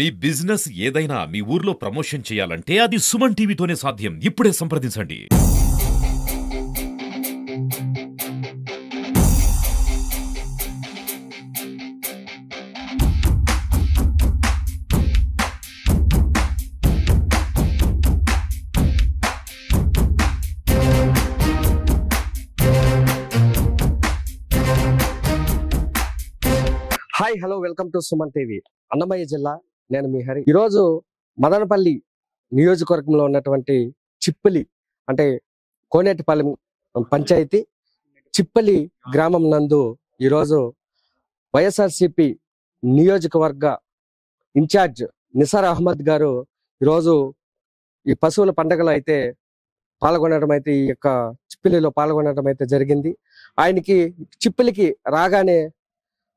మీ business ఏదైనా మీ ఊర్లో promotion చేయాలంటే అది సుమన్ టీవీతోనే సాధ్యం. ఇప్పుడే సంప్రదించండి. Hi hello welcome to Suman TV. Annamayya జిల్లా, నేను మీ హరి. ఈరోజు మదనపల్లి నియోజకవర్గంలో ఉన్నటువంటి చిప్పలి అంటే కోనేటిపాలెం పంచాయతీ చిప్పలి గ్రామం నందు ఈరోజు వైఎస్ఆర్సిపి నియోజకవర్గ ఇన్ఛార్జ్ నిసార్ అహ్మద్ గారు ఈరోజు ఈ పశువుల పండుగలో అయితే పాల్గొనడం అయితే ఈ యొక్క చిప్పలిలో పాల్గొనడం అయితే జరిగింది. ఆయనకి చిప్పలికి రాగానే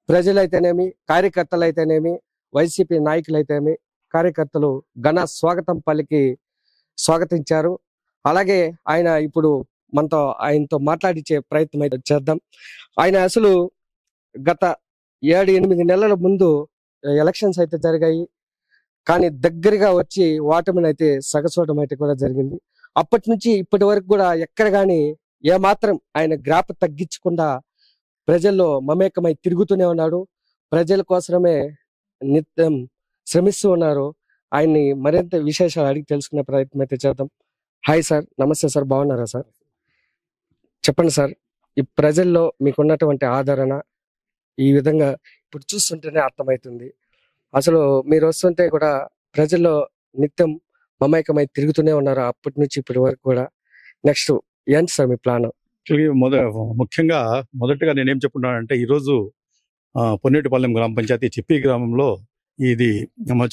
ప్రజలైతేనేమి, కార్యకర్తలు అయితేనేమి, వైసీపీ నాయకులు అయితేనేమి, కార్యకర్తలు ఘన స్వాగతం పలికి స్వాగతించారు. అలాగే ఆయన ఇప్పుడు ఆయనతో మాట్లాడించే ప్రయత్నం అయితే చేద్దాం. ఆయన అసలు గత 7-8 నెలల ముందు ఎలక్షన్స్ అయితే జరిగాయి, కానీ దగ్గరగా వచ్చి ఓటమిని అయితే సగచూడడం అయితే కూడా జరిగింది. అప్పటి నుంచి ఇప్పటి వరకు కూడా ఎక్కడ కానీ ఏమాత్రం ఆయన గ్రాఫ్ తగ్గించకుండా ప్రజల్లో మమేకమై తిరుగుతూనే ఉన్నాడు. ప్రజల కోసమే నిత్యం శ్రమిస్తూ ఉన్నారు. ఆయన్ని మరింత విశేషాలు అడిగి తెలుసుకునే ప్రయత్నం అయితే చేద్దాం. హాయ్ సార్, నమస్తే సార్, బాగున్నారా సార్? చెప్పండి సార్, ఈ ప్రజల్లో మీకున్నటువంటి ఆదరణ ఈ విధంగా ఇప్పుడు చూస్తుంటేనే అర్థమవుతుంది. అసలు మీరు వస్తుంటే కూడా ప్రజల్లో నిత్యం మమేకమై తిరుగుతూనే ఉన్నారు అప్పటి నుంచి ఇప్పటి వరకు కూడా. నెక్స్ట్ ఏంటి సార్ మీ ప్లాన్? ముఖ్యంగా మొదటగా నేనేం చెప్పుకున్నానంటే, ఈరోజు పొన్నేటిపాలెం గ్రామ పంచాయతీ చిప్పి గ్రామంలో ఇది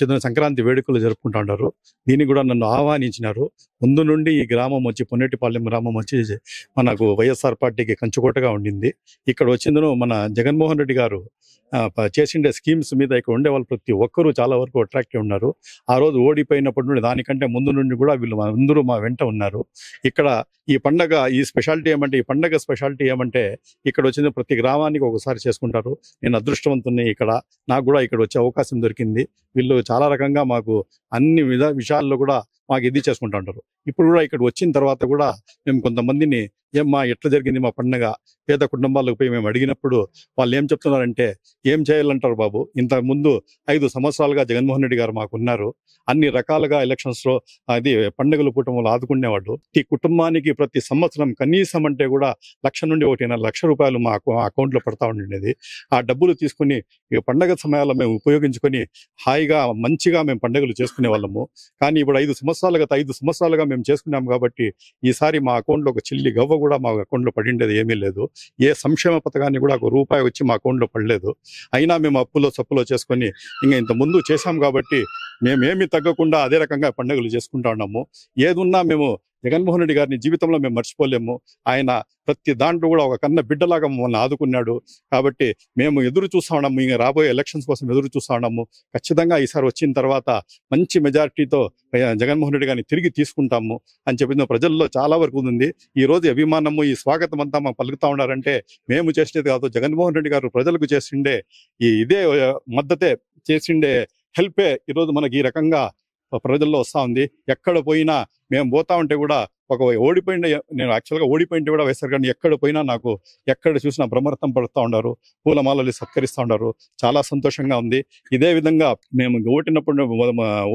చిన్న సంక్రాంతి వేడుకలు జరుపుకుంటా ఉంటారు. దీన్ని కూడా నన్ను ఆహ్వానించినారు. ముందు నుండి ఈ గ్రామం వచ్చి పొన్నేటిపాలెం గ్రామం వచ్చి మనకు వైఎస్ఆర్ పార్టీకి కంచుకోటగా ఉండింది. ఇక్కడ వచ్చిందను మన జగన్మోహన్ రెడ్డి గారు చేసిండే స్కీమ్స్ మీద ఇక్కడ ఉండే వాళ్ళు ప్రతి ఒక్కరూ చాలా వరకు అట్రాక్టివ్ ఉన్నారు. ఆ రోజు ఓడిపోయినప్పటి నుండి దానికంటే ముందు నుండి కూడా వీళ్ళు అందరూ మా వెంట ఉన్నారు. ఇక్కడ ఈ పండగ ఈ పండగ స్పెషాలిటీ ఏమంటే ఇక్కడ వచ్చిన ప్రతి గ్రామానికి ఒకసారి చేసుకుంటారు. నేను అదృష్టవంతుని, నాకు కూడా ఇక్కడ వచ్చే అవకాశం దొరికింది. వీళ్ళు చాలా రకంగా మాకు అన్ని విషయాల్లో కూడా మాకు ఇది చేసుకుంటా ఉంటారు. ఇప్పుడు కూడా ఇక్కడ వచ్చిన తర్వాత కూడా మేము కొంతమందిని ఏమ్మా ఎట్లా జరిగింది మా పండుగ, పేద కుటుంబాలకు పోయి మేము అడిగినప్పుడు వాళ్ళు ఏం చెప్తున్నారంటే, ఏం చేయాలంటారు బాబు, ఇంత ముందు 5 సంవత్సరాలుగా జగన్మోహన్ రెడ్డి గారు మాకున్నారు, అన్ని రకాలుగా ఎలక్షన్స్ లో అది పండుగల కుటుంబంలో ఆదుకునేవాళ్ళు. ఈ కుటుంబానికి ప్రతి సంవత్సరం కనీసం అంటే కూడా 1,00,000 నుండి 1.5 లక్ష రూపాయలు మా అకౌంట్ లో పడతా ఉండేది. ఆ డబ్బులు తీసుకుని పండుగ సమయాల్లో మేము ఉపయోగించుకొని హాయిగా మంచిగా మేము పండుగలు చేసుకునే వాళ్ళము. కానీ ఇప్పుడు 5 సంవత్సరాలుగా మేము చేసుకున్నాం కాబట్టి ఈసారి మా అకౌంట్ లో ఒక చిల్లి గవ్వ కూడా మా అకౌంట్ లో పడిండేది ఏమీ లేదు. ఏ సంక్షేమ పథకాన్ని కూడా ₹1 వచ్చి మా అకౌంట్ లో పడలేదు. అయినా మేము అప్పులో సప్పులో చేసుకొని ఇంకా ఇంత ముందు చేశాం కాబట్టి మేమేమి తగ్గకుండా అదే రకంగా పండుగలు చేసుకుంటా ఉన్నాము. ఏదున్నా మేము జగన్మోహన్ రెడ్డి గారిని జీవితంలో మేము మర్చిపోలేము. ఆయన ప్రతి దాంట్లో కూడా ఒక కన్న బిడ్డలాగా మమ్మల్ని ఆదుకున్నాడు. కాబట్టి మేము ఎదురు చూస్తా ఉన్నాము, ఇంకా రాబోయే ఎలక్షన్స్ కోసం ఎదురు చూస్తా ఉన్నాము. ఖచ్చితంగా ఈసారి వచ్చిన తర్వాత మంచి మెజారిటీతో జగన్మోహన్ రెడ్డి గారిని తిరిగి తీసుకుంటాము అని చెప్పిన ప్రజల్లో చాలా వరకు ఉంది. ఈ రోజు అభిమానము, ఈ స్వాగతం అంతా మాకు పలుకుతా ఉన్నారంటే మేము చేసేది కాదు, జగన్మోహన్ రెడ్డి గారు ప్రజలకు చేసిండే ఇదే మద్దతే, చేసిండే హెల్పే ఈరోజు మనకి ఈ రకంగా ప్రజల్లో వస్తా ఉంది. ఎక్కడ పోయినా మేము పోతా ఉంటే కూడా నేను యాక్చువల్గా ఓడిపోయింటే కూడా వైఎస్ఆర్ గారిని ఎక్కడ పోయినా నాకు ఎక్కడ చూసినా బ్రహ్మరథం పడుతూ ఉన్నారు, పూలమాలలు సత్కరిస్తూ ఉన్నారు. చాలా సంతోషంగా ఉంది. ఇదే విధంగా మేము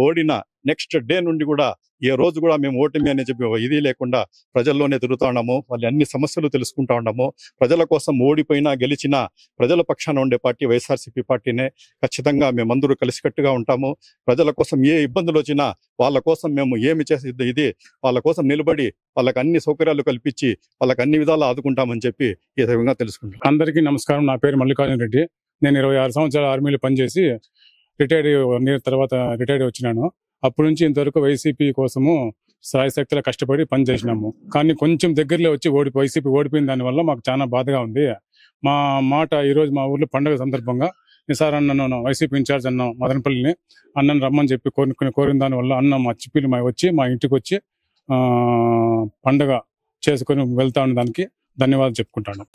ఓడిన నెక్స్ట్ డే నుండి కూడా ఏ రోజు కూడా మేము ఓటమి అని చెప్పి ఇది లేకుండా ప్రజల్లోనే తిరుగుతూ ఉన్నాము. వాళ్ళ అన్ని సమస్యలు తెలుసుకుంటా ఉన్నాము. ప్రజల కోసం ఓడిపోయినా గెలిచినా ప్రజల పక్షాన ఉండే పార్టీ వైఎస్ఆర్సీపీ పార్టీనే. ఖచ్చితంగా మేమందరూ కలిసికట్టుగా ఉంటాము. ప్రజల కోసం ఏ ఇబ్బందులు వచ్చినా వాళ్ళ కోసం మేము ఏమి చేసి వాళ్ళ కోసం నిలబడి వాళ్ళకి అన్ని సౌకర్యాలు కల్పించి వాళ్ళకి అన్ని విధాలు ఆదుకుంటామని చెప్పి ఈ విధంగా తెలుసుకుంటాం. అందరికీ నమస్కారం. నా పేరు మల్లికార్జున రెడ్డి. నేను 26 సంవత్సరాలు ఆర్మీలో పనిచేసి రిటైర్డ్ వచ్చినాను. అప్పటి నుంచి ఇంతవరకు వైసీపీ కోసము సాయశక్తిలో కష్టపడి పనిచేసినాము. కానీ కొంచెం దగ్గరలో వచ్చి వైసీపీ ఓడిపోయిన దానివల్ల మాకు చాలా బాధగా ఉంది. మా మాట ఈరోజు మా ఊర్లో పండుగ సందర్భంగా నిసార్ అన్నను, వైసీపీ ఇన్ఛార్జ్ అన్న మదనపల్లిని అన్నను రమ్మని చెప్పి కోరిన దానివల్ల అన్న మా చిప్పీలు వచ్చి మా ఇంటికి వచ్చి పండుగ చేసుకొని వెళ్తా ఉన్న దానికి ధన్యవాదాలు చెప్పుకుంటాను.